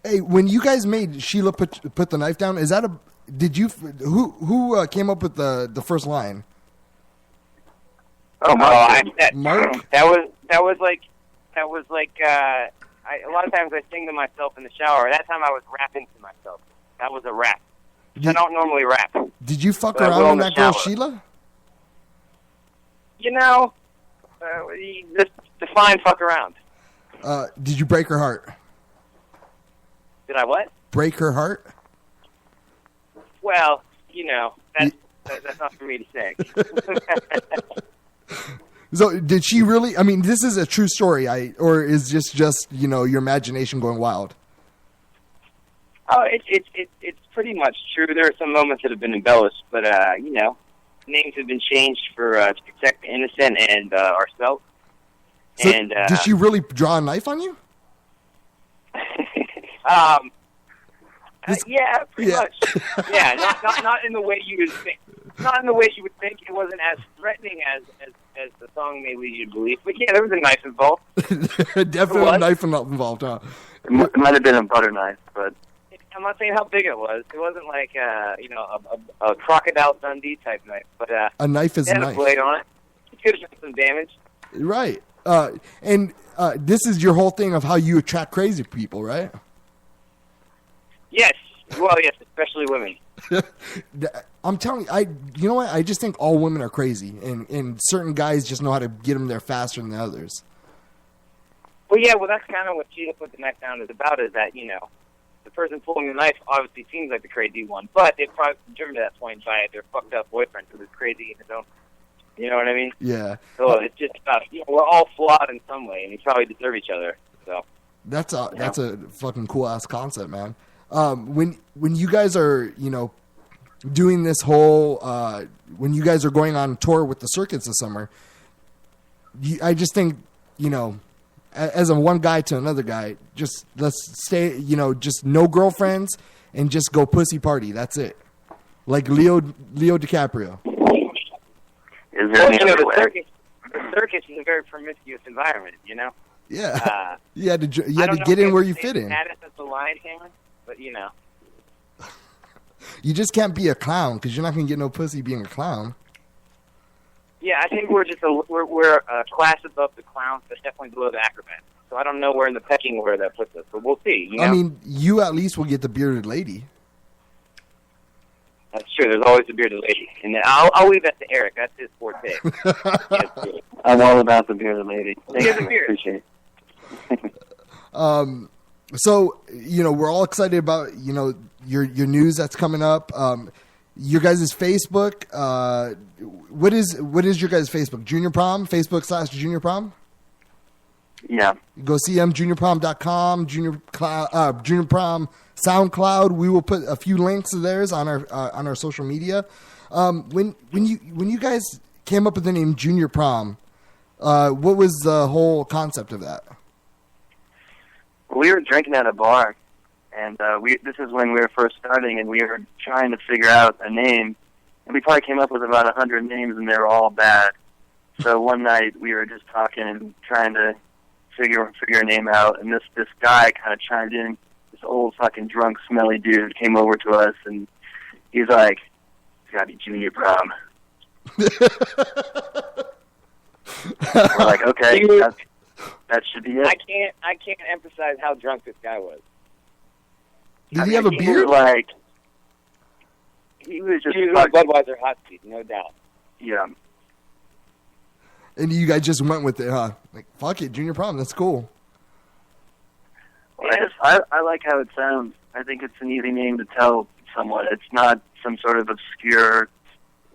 Hey, when you guys made Sheila put the knife down, is that who came up with the first line? Oh, Mark. Mark? That was like a lot of times I sing to myself in the shower. That time I was rapping to myself. That was a rap. I don't normally rap. Did you fuck around with that girl Sheila? You know, just define fuck around. Did you break her heart? Did I what? Break her heart? Well, you know, that's not for me to say. So did she really? I mean, this is a true story, or is this just your imagination going wild? Oh, it's pretty much true. There are some moments that have been embellished, but names have been changed to protect the innocent and ourselves. So and did she really draw a knife on you? Yeah, pretty much. Yeah, not in the way you would think. Not in the way you would think. It wasn't as threatening as the song may lead you to believe. But yeah, there was a knife involved. Definitely a knife involved, huh? It might have been a butter knife, but I'm not saying how big it was. It wasn't like a Crocodile Dundee type knife, but a knife is a knife. Had a blade on it. It could have done some damage. Right. And this is your whole thing of how you attract crazy people, right? Yes. Well, yes, especially women. I'm telling you, you know what? I just think all women are crazy, and certain guys just know how to get them there faster than the others. Well, yeah, that's kind of what Sheila Put the Knife Down is about, is that, the person pulling the knife obviously seems like the crazy one, but they've probably been driven to that point by their fucked up boyfriend who was crazy in his own. You know what I mean? Yeah. So it's just about, we're all flawed in some way, and we probably deserve each other. So that's a fucking cool ass concept, man. When you guys are doing this whole when you guys are going on tour with the circuits this summer, I just think as a one guy to another guy, just let's stay just no girlfriends and just go pussy party. That's it. Like Leo DiCaprio. Is there any other way? The circus is a very promiscuous environment, Yeah, you had to get in where you fit in. That's the line, Cameron, but you just can't be a clown because you're not gonna get no pussy being a clown. Yeah, I think we're a class above the clowns, but definitely below the acrobats. So I don't know where in the pecking order that puts us, but we'll see. I mean, you at least will get the bearded lady. That's true. There's always a bearded lady, and I'll leave that to Eric. That's his forte. I'm all about the bearded lady. He has a beard. Appreciate it. So we're all excited about your news that's coming up. Your guys' Facebook. What is your guys' Facebook? Junior Prom. Facebook/Junior Prom. Yeah. Go see them. JuniorProm.com. Junior Prom SoundCloud. We will put a few links of theirs on our social media. When you guys came up with the name Junior Prom, what was the whole concept of that? We were drinking at a bar, and this is when we were first starting, and we were trying to figure out a name, and we probably came up with about 100 names, and they were all bad. So one night we were just talking and trying to figure a name out, and this guy kind of chimed in. This old fucking drunk, smelly dude came over to us, and he's like, "It's gotta be Junior Prom." We're like, okay, that should be it. I can't emphasize how drunk this guy was. Did he have a beard? He was just like Budweiser hot seat, no doubt. Yeah. And you guys just went with it, huh? Like, fuck it, Junior Prom, that's cool. Well, I like how it sounds. I think it's an easy name to tell someone. It's not some sort of obscure,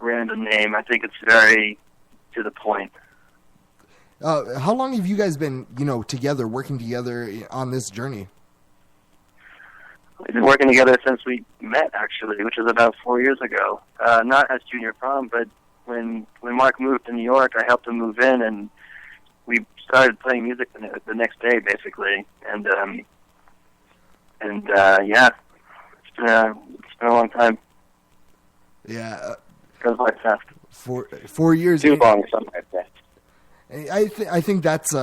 random name. I think it's very to the point. How long have you guys been, together, working together on this journey? We've been working together since we met, actually, which was about 4 years ago. Not as Junior Prom, but when Mark moved to New York, I helped him move in, and we started playing music the next day, basically. And yeah, it's been a long time. Yeah. Goes by fast. 4 years. Too long, something like that. I think that's,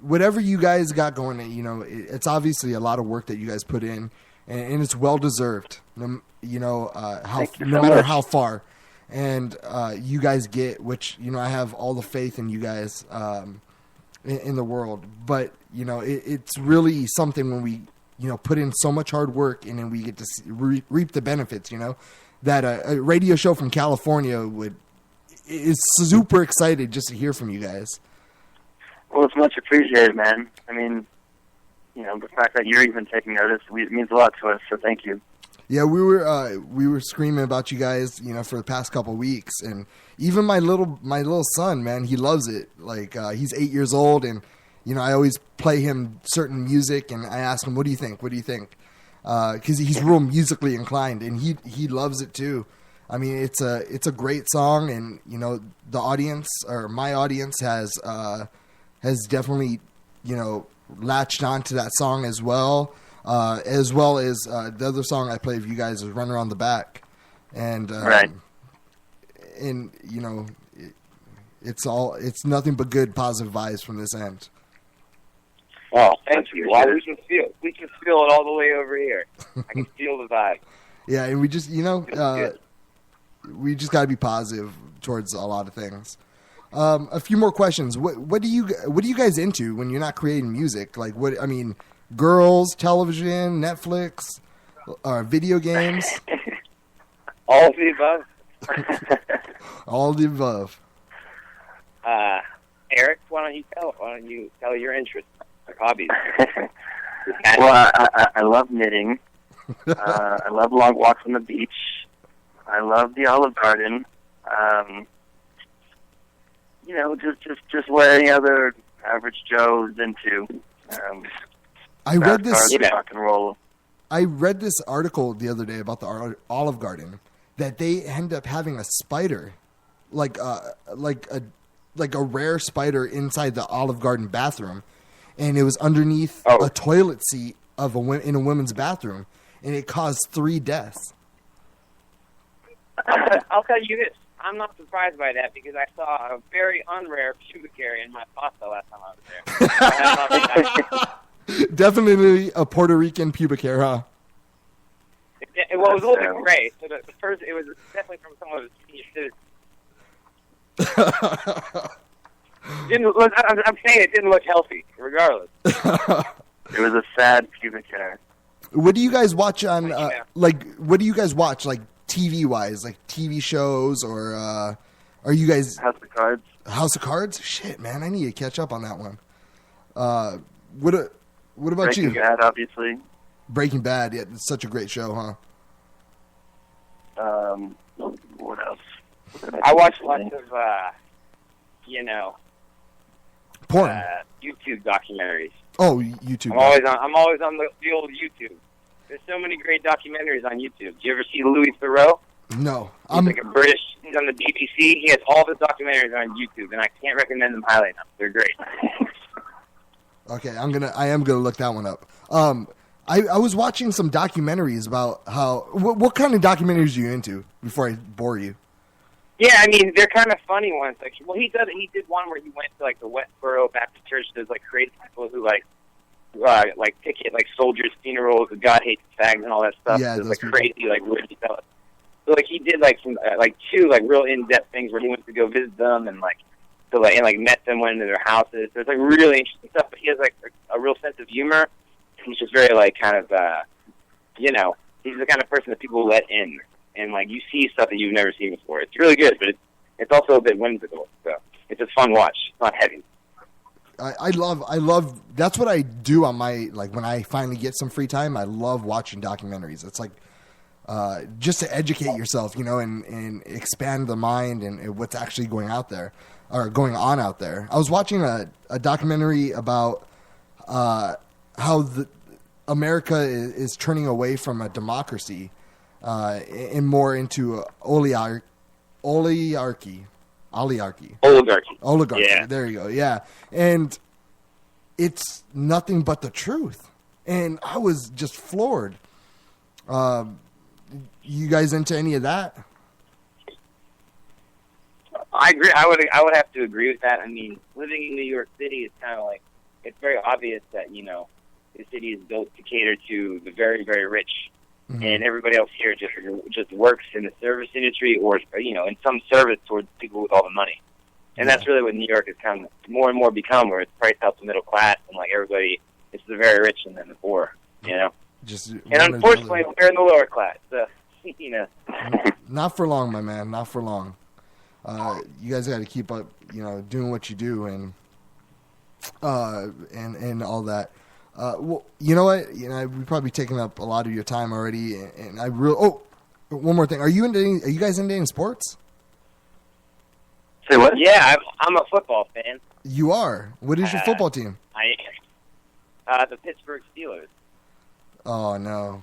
whatever you guys got going, you know, it's obviously a lot of work that you guys put in, and it's well deserved. No matter how far, and you guys get, which, you know, I have all the faith in you guys in the world. But, you know, it's really something when we, you know, put in so much hard work and then we get to reap the benefits. You know, that a radio show from California is super excited just to hear from you guys. Well, it's much appreciated, man. I mean, you know, the fact that you're even taking notice means a lot to us, so thank you. Yeah, we were screaming about you guys, you know, for the past couple of weeks, and even my little son, man, he loves it. Like, he's 8 years old, and, you know, I always play him certain music, and I ask him, what do you think? What do you think? Because he's real musically inclined, and he loves it too. I mean, it's a great song, and, you know, the audience, or my audience, has definitely, you know, latched onto that song as well as the other song I play for you guys is "Run Around the Back," and right. And, you know, it's nothing but good positive vibes from this end. Oh, thank you. Well, we can feel it all the way over here. I can feel the vibe. Yeah, and we just, you know, we just got to be positive towards a lot of things. A few more questions. What do you guys into when you're not creating music? Like, what, I mean, girls, television, Netflix, video games? All of the above. All of the above. Eric, why don't you tell your interests, like hobbies? Well, I love knitting. I love long walks on the beach. I love the Olive Garden. You know, just what any other average Joe is into. I read this. Rock and roll. I read this article the other day about the Olive Garden that they end up having a spider, like a rare spider inside the Olive Garden bathroom, and it was underneath a toilet seat in a women's bathroom, and it caused 3 deaths. I'll tell you this. I'm not surprised by that because I saw a very unrare pubic hair in my pasta last time I was there. Definitely a Puerto Rican pubic hair, huh? It was a little bit gray. So the first, it was definitely from someone who's senior citizen. I'm saying it didn't look healthy, regardless. It was a sad pubic hair. What do you guys watch on? What do you guys watch? Like, TV wise, like TV shows, or are you guys House of Cards? House of Cards? Shit, man, I need to catch up on that one. What about Breaking you? Breaking Bad, obviously. Breaking Bad, yeah, it's such a great show, huh? What else? I watch lots of you know, porn, YouTube documentaries. Oh, YouTube. I'm always on the old YouTube. There's so many great documentaries on YouTube. Do you ever see Louis Theroux? No. He's like a British. He's on the BBC. He has all the documentaries on YouTube, and I can't recommend them highly enough. They're great. Okay, I am gonna look that one up. I was watching some documentaries about how. What kind of documentaries are you into? Before I bore you. Yeah, I mean, they're kind of funny ones. Like, well, he did one where he went to like the Westboro Baptist Church. There's like crazy people who like picket like soldiers' funerals, and God hates fags and all that stuff. Yeah, it's like crazy, like witchy stuff. So like he did like some like 2 like real in-depth things where he went to go visit them and like met them, went into their houses. So it's like really interesting stuff. But he has like a real sense of humor. He's just very like kind of you know, he's the kind of person that people let in, and like you see stuff that you've never seen before. It's really good, but it's also a bit whimsical. So it's a fun watch. It's not heavy. I love, that's what I do on my, like, when I finally get some free time, I love watching documentaries. It's like, just to educate yourself, you know, and expand the mind and what's actually going on out there. I was watching a documentary about, how America is turning away from a democracy, and more into oligarchy. Yeah. There you go. Yeah. And it's nothing but the truth. And I was just floored. You guys into any of that? I agree. I would have to agree with that. I mean, living in New York City is kind of like it's very obvious that, the city is built to cater to the very, very rich. Mm-hmm. And everybody else here just works in the service industry or, in some service towards people with all the money. And that's really what New York has kind of more and more become, where it's priced out the middle class and, everybody, it's the very rich and then the poor, And unfortunately, we're in the lower class, so, Not for long, my man, not for long. You guys got to keep up, doing what you do and all that. Well, you know what? We've probably taken up a lot of your time already, and I really. Oh, one more thing. Are you guys into any sports? Say what? Yeah, I'm a football fan. You are. What is your football team? I am. The Pittsburgh Steelers. Oh no,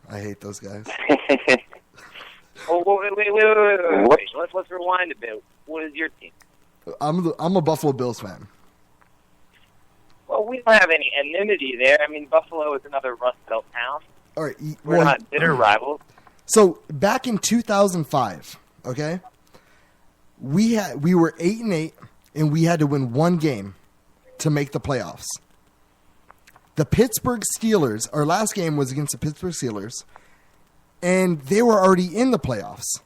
I hate those guys. Oh, wait. Let's rewind a bit. What is your team? I'm a Buffalo Bills fan. Well, we don't have any enmity there. I mean, Buffalo is another Rust Belt town. All right, we're not bitter rivals. So back in 2005, okay, we were 8-8, and we had to win one game to make the playoffs. The Pittsburgh Steelers, our last game was against the Pittsburgh Steelers, and they were already in the playoffs,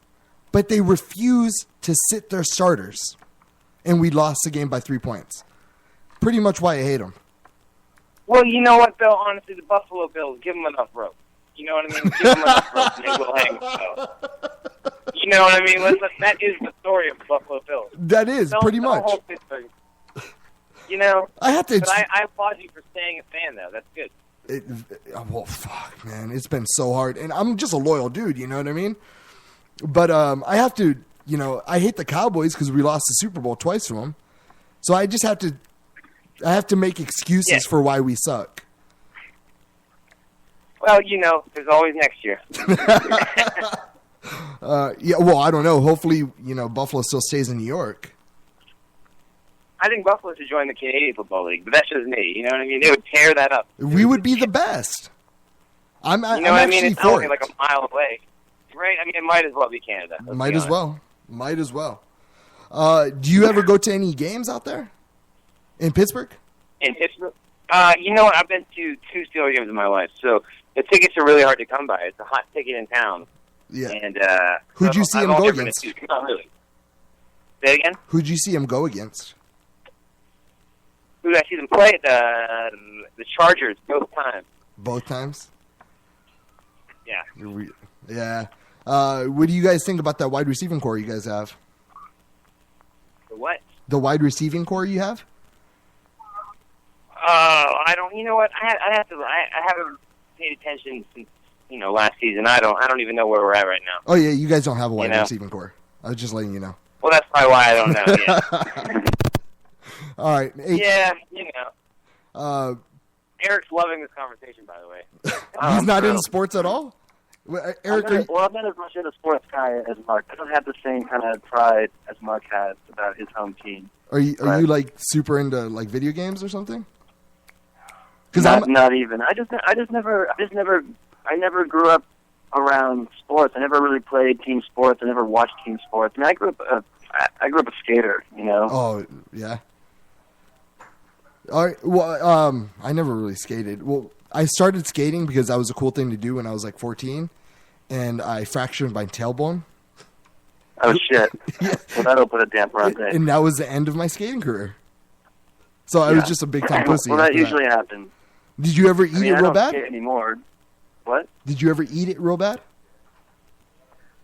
but they refused to sit their starters, and we lost the game by 3 points. Pretty much why I hate them. Well, you know what, Bill? Honestly, the Buffalo Bills, give them enough rope. You know what I mean? Give them enough rope and they will hang themselves. You know what I mean? That is the story of the Buffalo Bills. That is, pretty much. Whole Pittsburgh. I have to... But I applaud you for staying a fan, though. That's good. Well, fuck, man. It's been so hard. And I'm just a loyal dude, you know what I mean? But I have to, I hate the Cowboys because we lost the Super Bowl twice to them. So I just have to... I have to make excuses for why we suck. Well, there's always next year. Well, I don't know. Hopefully, Buffalo still stays in New York. I think Buffalo should join the Canadian Football League, but that's just me. You know what I mean? They would tear that up. We would be the best. I'm what I mean? It's only like a mile away. Right? I mean, it might as well be Canada. Might as well. Do you ever go to any games out there? In Pittsburgh? In Pittsburgh? You know what? I've been to 2 Steelers games in my life, so the tickets are really hard to come by. It's a hot ticket in town. Yeah. And who'd you see him go against? Not really. Say it again? Who'd you see him go against? Who did I see them play? The Chargers, both times. Both times? Yeah. Yeah. What do you guys think about that wide receiving core you guys have? The what? The wide receiving core you have? I don't. You know what? I haven't paid attention since last season. I don't even know where we're at right now. Oh yeah, you guys don't have a wide receiving core. I was just letting you know. Well, that's probably why I don't know. Yeah. All right. Yeah, Eric's loving this conversation, by the way. He's not into sports at all. Eric, I'm not as much into sports guy as Mark. I don't have the same kind of pride as Mark has about his home team. Are you like super into like video games or something? Not even. I never grew up around sports. I never really played team sports. I never watched team sports. I mean, I grew up a skater. Oh yeah. All right. Well, I never really skated. Well, I started skating because that was a cool thing to do when I was like 14, and I fractured my tailbone. Oh shit! Yeah. Well, that'll put a damper on things. And that was the end of my skating career. So I was just a big time pussy. Well, that usually happens. Did you ever eat it real bad? I don't skate anymore. What? Did you ever eat it real bad?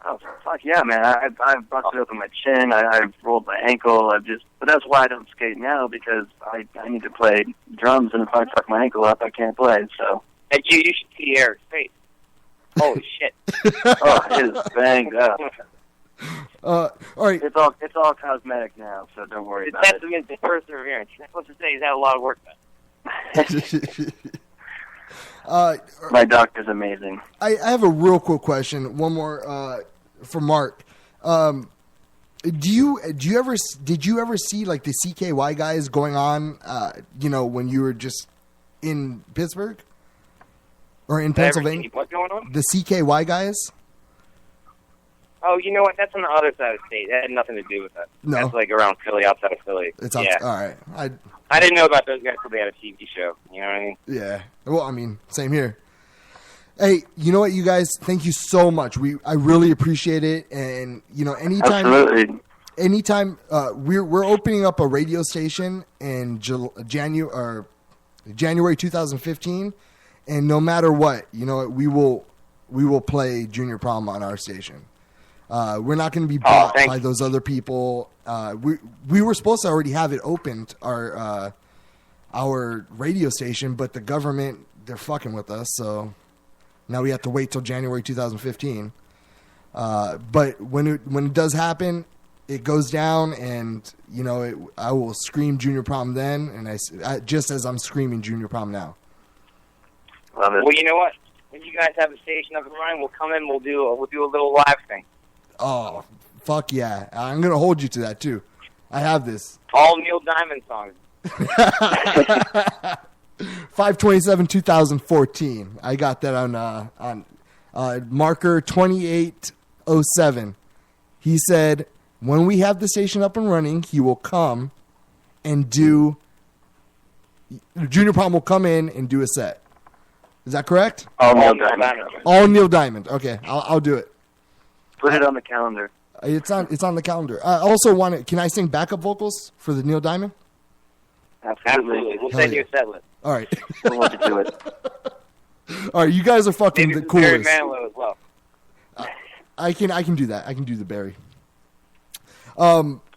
Oh fuck yeah, man! I've busted open my chin. I've rolled my ankle. But that's why I don't skate now, because I need to play drums, and if I fuck my ankle up, I can't play. So. And you should see Eric's face. Holy shit! Oh, it is banged up. All right. It's all cosmetic now, so don't worry about it. It's testament to perseverance. You're supposed to say he's had a lot of work done. My doctor's amazing. I have a real quick question. One more for Mark. Did you ever see like the CKY guys going on? When you were just in Pittsburgh or in Pennsylvania. What's going on? The CKY guys. Oh, you know what? That's on the other side of the state. That had nothing to do with that. No. That's like around Philly, outside of Philly. It's yeah. All right. I I didn't know about those guys until they had a TV show. You know what I mean? Yeah. Well, I mean, same here. Hey, you know what, you guys? Thank you so much. I really appreciate it. And Absolutely. anytime we're opening up a radio station in January 2015, and no matter what, we will play Junior Prom on our station. We're not going to be bought by those other people. We were supposed to already have it opened, our radio station, but the government, they're fucking with us, so now we have to wait till January 2015. But when it does happen, it goes down, and I will scream Junior Prom then, and I just as I'm screaming Junior Prom now. Love it. Well, you know what? When you guys have a station up and running, we'll come in. We'll do a little live thing. Oh, fuck yeah! I'm gonna hold you to that too. I have this. All Neil Diamond songs. 5/27/2014. I got that on marker 2807. He said, when we have the station up and running, he will come and do. Junior Prom will come in and do a set. Is that correct? All Neil Diamond. All Neil Diamond. Okay, I'll do it. Put it on the calendar. It's on the calendar. I also can I sing backup vocals for the Neil Diamond? Absolutely. We'll send you a set list. All right. We'll want to do it. All right, you guys are fucking Maybe the Barry coolest. Manilow as well. I can do that. I can do the Barry.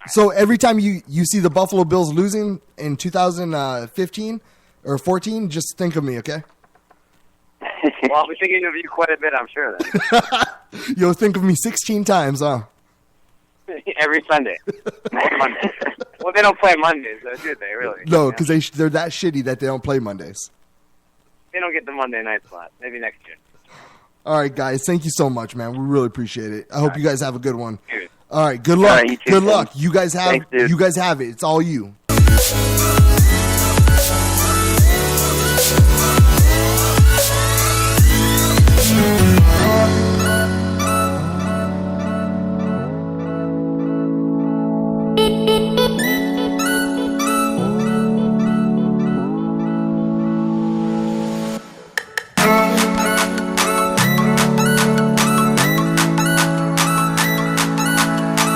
So every time you see the Buffalo Bills losing in 2015 or 14, just think of me, okay? Well, I'll be thinking of you quite a bit, I'm sure. Then. You'll think of me 16 times, huh? Every Sunday. Monday. Well, they don't play Mondays, though, do they, really? No, because they're that shitty that they don't play Mondays. They don't get the Monday night slot. Maybe next year. All right, guys. Thank you so much, man. We really appreciate it. I hope you guys have a good one. Cheers. All right. Good luck. All right, you too, good Tim. luck. You guys have Thanks, dude. it. It's all you.